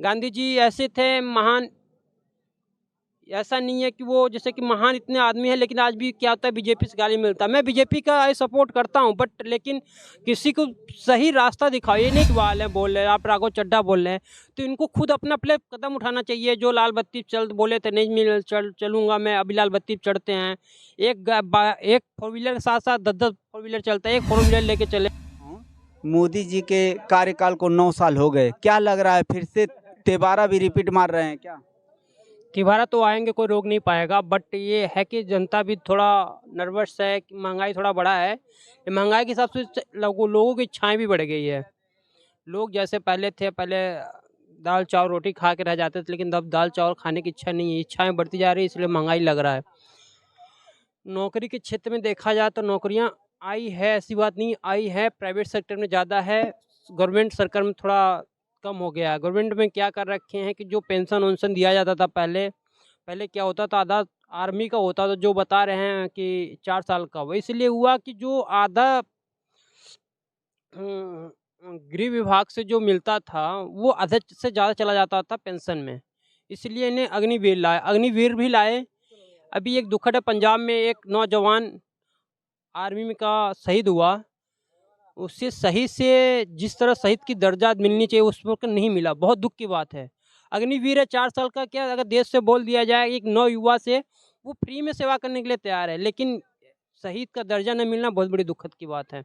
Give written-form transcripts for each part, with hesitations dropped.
गांधी जी ऐसे थे महान। ऐसा नहीं है कि वो जैसे कि महान इतने आदमी हैं, लेकिन आज भी क्या होता है बीजेपी से गाली मिलता है। मैं बीजेपी का आई सपोर्ट करता हूँ, बट लेकिन किसी को सही रास्ता दिखाओ। ये नहीं कि वाले बोल रहे हैं, आप राघव चड्ढा बोल रहे हैं, तो इनको खुद अपना पहले कदम उठाना चाहिए। जो लाल बत्ती चल बोले थे नहीं मिल चलूंगा मैं, अभी लाल बत्ती चढ़ते हैं। एक 4 व्हीलर के साथ साथ 10-10 4 व्हीलर चलता है, एक 4 व्हीलर लेके चले। मोदी जी के कार्यकाल को 9 साल हो गए, क्या लग रहा है फिर से तिबारा भी रिपीट मार रहे हैं क्या? तिबारा तो आएंगे, कोई रोक नहीं पाएगा, बट ये है कि जनता भी थोड़ा नर्वस है कि महंगाई थोड़ा बढ़ा है। महंगाई के हिसाब से लोगों की इच्छाएं भी बढ़ गई है। लोग जैसे पहले थे, पहले दाल चावल रोटी खा के रह जाते थे, लेकिन अब दाल चावल खाने की इच्छा नहीं है, इच्छाएं बढ़ती जा रही है, इसलिए महंगाई लग रहा है। नौकरी के क्षेत्र में देखा जाए तो नौकरियां आई है, ऐसी बात नहीं, आई है, प्राइवेट सेक्टर में ज़्यादा है, गवर्नमेंट सेक्टर में थोड़ा कम हो गया है। गवर्नमेंट में क्या कर रखे हैं कि जो पेंशन वेंशन दिया जाता था पहले, पहले क्या होता था, आधा आर्मी का होता था, जो बता रहे हैं कि 4 साल का, वो इसलिए हुआ कि जो आधा गृह विभाग से जो मिलता था वो आधे से ज़्यादा चला जाता था पेंशन में। इसलिए इन्हें अग्निवीर लाए, अग्निवीर भी लाए। अभी एक दुखद है, पंजाब में एक नौजवान आर्मी में का शहीद हुआ, उससे सही से जिस तरह शहीद की दर्जा मिलनी चाहिए उस वक्त नहीं मिला, बहुत दुख की बात है। अग्निवीर है, 4 साल का, क्या अगर देश से बोल दिया जाए एक नौ युवा से, वो फ्री में सेवा करने के लिए तैयार है, लेकिन शहीद का दर्जा न मिलना बहुत बड़ी दुखद की बात है।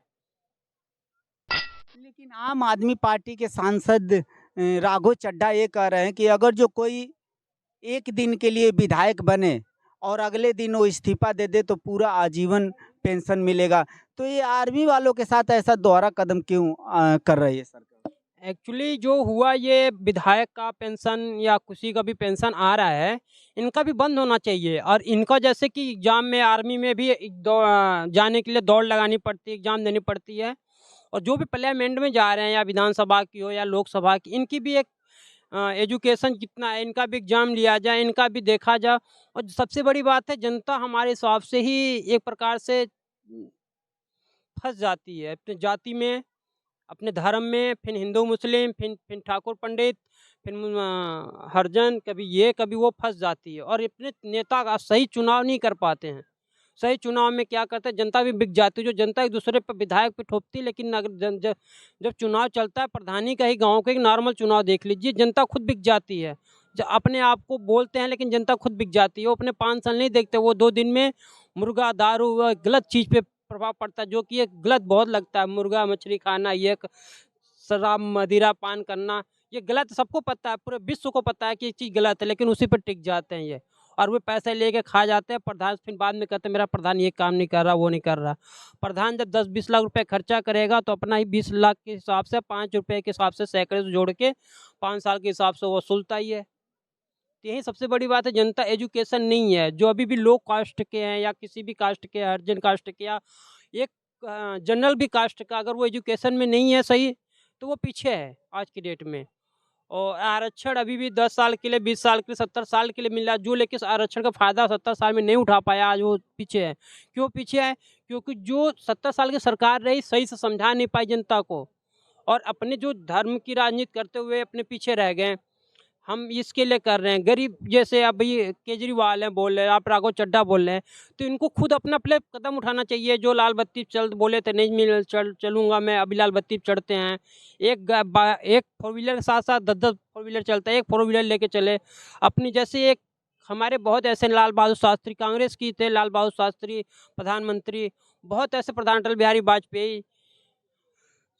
लेकिन आम आदमी पार्टी के सांसद राघव चड्ढा ये कह रहे हैं कि अगर जो कोई एक दिन के लिए विधायक बने और अगले दिन वो इस्तीफा दे दे तो पूरा आजीवन पेंशन मिलेगा। तो ये आर्मी वालों के साथ ऐसा दोहरा कदम क्यों कर रही है सरकार? एक्चुअली जो हुआ, ये विधायक का पेंशन या किसी का भी पेंशन आ रहा है, इनका भी बंद होना चाहिए। और इनका जैसे कि एग्ज़ाम में आर्मी में भी जाने के लिए दौड़ लगानी पड़ती है, एग्ज़ाम देनी पड़ती है, और जो भी पार्लियामेंट में जा रहे हैं, या विधानसभा की हो या लोकसभा की, इनकी भी एक एजुकेशन कितना है, इनका भी एग्ज़ाम लिया जाए, इनका भी देखा जाए। और सबसे बड़ी बात है, जनता हमारे हिसाब से ही एक प्रकार से फंस जाती है अपनी जाति में, अपने धर्म में, फिर हिंदू मुस्लिम, फिर ठाकुर पंडित, फिर हरिजन, कभी ये कभी वो फंस जाती है, और अपने नेता का सही चुनाव नहीं कर पाते हैं। सही चुनाव में क्या करते हैं, जनता भी बिक जाती है, जो जनता एक दूसरे पर विधायक पे ठोकती है। लेकिन अगर जब चुनाव चलता है, प्रधानी का ही गाँव का एक नॉर्मल चुनाव देख लीजिए, जनता खुद बिक जाती है। अपने आप को बोलते हैं, लेकिन जनता खुद बिक जाती है। वो अपने 5 साल नहीं देखते, वो 2 दिन में मुर्गा दारू व गलत चीज़ पे प्रभाव पड़ता है, जो कि ये गलत बहुत लगता है। मुर्गा मछली खाना, ये शराब मदिरा पान करना, ये गलत, सबको पता है, पूरे विश्व को पता है कि ये चीज़ गलत है, लेकिन उसी पर टिक जाते हैं ये, और वो पैसे लेके खा जाते हैं। प्रधान फिर बाद में कहते हैं मेरा प्रधान ये काम नहीं कर रहा, वो नहीं कर रहा। प्रधान जब 10-20 लाख रुपए खर्चा करेगा, तो अपना ही 20 लाख के हिसाब से, 5 रुपए के हिसाब से, सैकड़े से जोड़ के 5 साल के हिसाब से वो वसूलता ही है। तो यही सबसे बड़ी बात है, जनता एजुकेशन नहीं है। जो अभी भी लो कास्ट के हैं, या किसी भी कास्ट के, हरिजन कास्ट के, या एक जनरल भी कास्ट का, अगर वो एजुकेशन में नहीं है सही, तो वो पीछे है आज की डेट में। और आरक्षण अभी भी 10 साल के लिए, 20 साल के लिए, 70 साल के लिए मिल रहा है। जो लेकिन आरक्षण का फ़ायदा 70 साल में नहीं उठा पाया, आज वो पीछे है। क्यों पीछे है? क्योंकि जो 70 साल की सरकार रही, सही से समझा नहीं पाई जनता को, और अपने जो धर्म की राजनीति करते हुए अपने पीछे रह गए। हम इसके लिए कर रहे हैं, गरीब, जैसे अभी केजरीवाल हैं बोल रहे हैं, आप राघव चड्ढा बोल रहे हैं, तो इनको खुद अपना पहले कदम उठाना चाहिए। जो लाल बत्ती चल बोले थे नहीं मिल चलूंगा मैं, अभी लाल बत्ती चढ़ते हैं। एक 4 व्हीलर के साथ साथ 10-10 4 व्हीलर चलता है, एक 4 व्हीलर लेके चले अपनी। जैसे एक हमारे बहुत ऐसे, लाल बहादुर शास्त्री कांग्रेस की थे, लाल बहादुर शास्त्री प्रधानमंत्री, बहुत ऐसे प्रधान, अटल बिहारी वाजपेयी,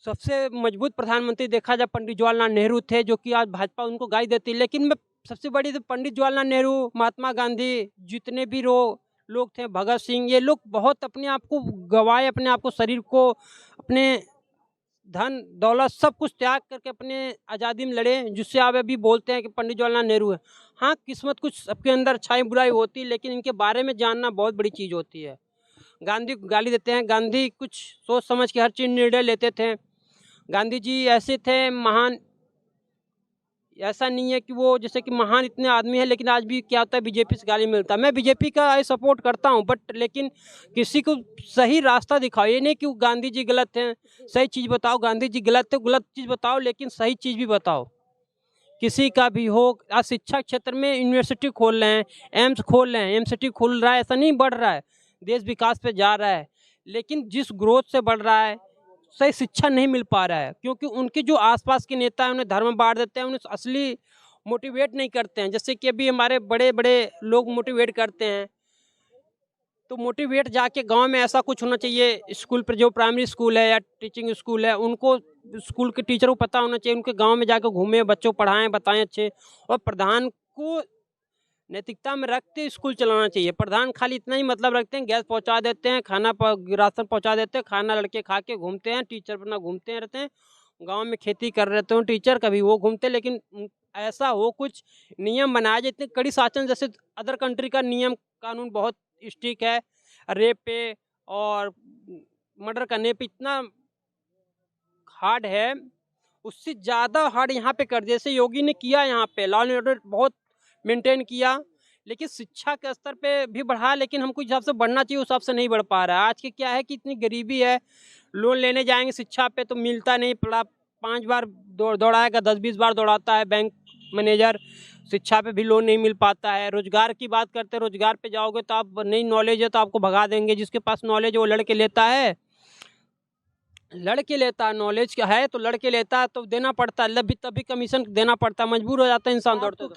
सबसे मजबूत प्रधानमंत्री देखा जाए पंडित जवाहरलाल नेहरू थे, जो कि आज भाजपा उनको गाली देती है। लेकिन मैं सबसे बड़ी तो पंडित जवाहरलाल नेहरू, महात्मा गांधी, जितने भी लोग थे, भगत सिंह, ये लोग बहुत अपने आप को गंवाए, अपने आप को, शरीर को, अपने धन दौलत सब कुछ त्याग करके अपने आज़ादी में लड़े, जिससे आप अभी बोलते हैं कि पंडित जवाहरलाल नेहरू है। हाँ, किस्मत कुछ सबके अंदर अच्छाई बुराई होती है, लेकिन इनके बारे में जानना बहुत बड़ी चीज़ होती है। गांधी गाली देते हैं, गांधी कुछ सोच समझ के हर चीज़ निर्णय लेते थे। गांधी जी ऐसे थे महान। ऐसा नहीं है कि वो जैसे कि महान इतने आदमी हैं, लेकिन आज भी क्या होता है बीजेपी से गाली मिलता है। मैं बीजेपी का आई सपोर्ट करता हूँ, बट लेकिन किसी को सही रास्ता दिखाओ। ये नहीं कि गांधी जी गलत हैं, सही चीज़ बताओ। गांधी जी गलत थे, गलत चीज़ बताओ, लेकिन सही चीज़ भी बताओ। किसी का भी हो। आज शिक्षा क्षेत्र में यूनिवर्सिटी खोल रहे हैं, एम्स खोल रहे हैं, एमसीटी खुल रहा है, ऐसा नहीं बढ़ रहा है, देश विकास पे जा रहा है, लेकिन जिस ग्रोथ से बढ़ रहा है सही शिक्षा नहीं मिल पा रहा है, क्योंकि उनके जो आसपास के नेता हैं उन्हें धर्म बांट देते हैं, उन्हें असली मोटिवेट नहीं करते हैं। जैसे कि अभी हमारे बड़े बड़े लोग मोटिवेट करते हैं, तो मोटिवेट जाके गांव में ऐसा कुछ होना चाहिए, स्कूल पर जो प्राइमरी स्कूल है या टीचिंग स्कूल है, उनको स्कूल के टीचर को पता होना चाहिए, उनके गांव में जाकर घूमें, बच्चों को पढ़ाएं, बताएं अच्छे। और प्रधान को नैतिकता में रखते स्कूल चलाना चाहिए। प्रधान खाली इतना ही मतलब रखते हैं, गैस पहुंचा देते हैं, राशन पहुंचा देते हैं, खाना लड़के खा के घूमते हैं, टीचर अपना घूमते रहते हैं, गांव में खेती कर रहे हो टीचर, कभी वो घूमते। लेकिन ऐसा हो कुछ नियम बनाया जाए, इतनी कड़ी शासन, जैसे अदर कंट्री का नियम कानून बहुत स्ट्रिक्ट है, रेप पे और मर्डर करने पे इतना हार्ड है, उससे ज़्यादा हार्ड यहाँ पे कर दिया। जैसे योगी ने किया यहाँ पे, लॉ एंड ऑर्डर बहुत मेंटेन किया, लेकिन शिक्षा के स्तर पे भी बढ़ा, लेकिन हमको हिसाब से बढ़ना चाहिए, उस हिसाब से नहीं बढ़ पा रहा है। आज के क्या है कि इतनी गरीबी है, लोन लेने जाएंगे शिक्षा पे तो मिलता नहीं, पड़ा 5 बार दौड़ाएगा, 10-20 बार दौड़ाता है बैंक मैनेजर, शिक्षा पे भी लोन नहीं मिल पाता है। रोजगार की बात करते हैं, रोजगार पे जाओगे तो आप नई नॉलेज है तो आपको भगा देंगे, जिसके पास नॉलेज है वो लड़के लेता है, नॉलेज क्या है तो लड़के लेता है, तो देना पड़ता है, तभी कमीशन देना पड़ता है, मजबूर हो जाता है इंसान दौड़ते।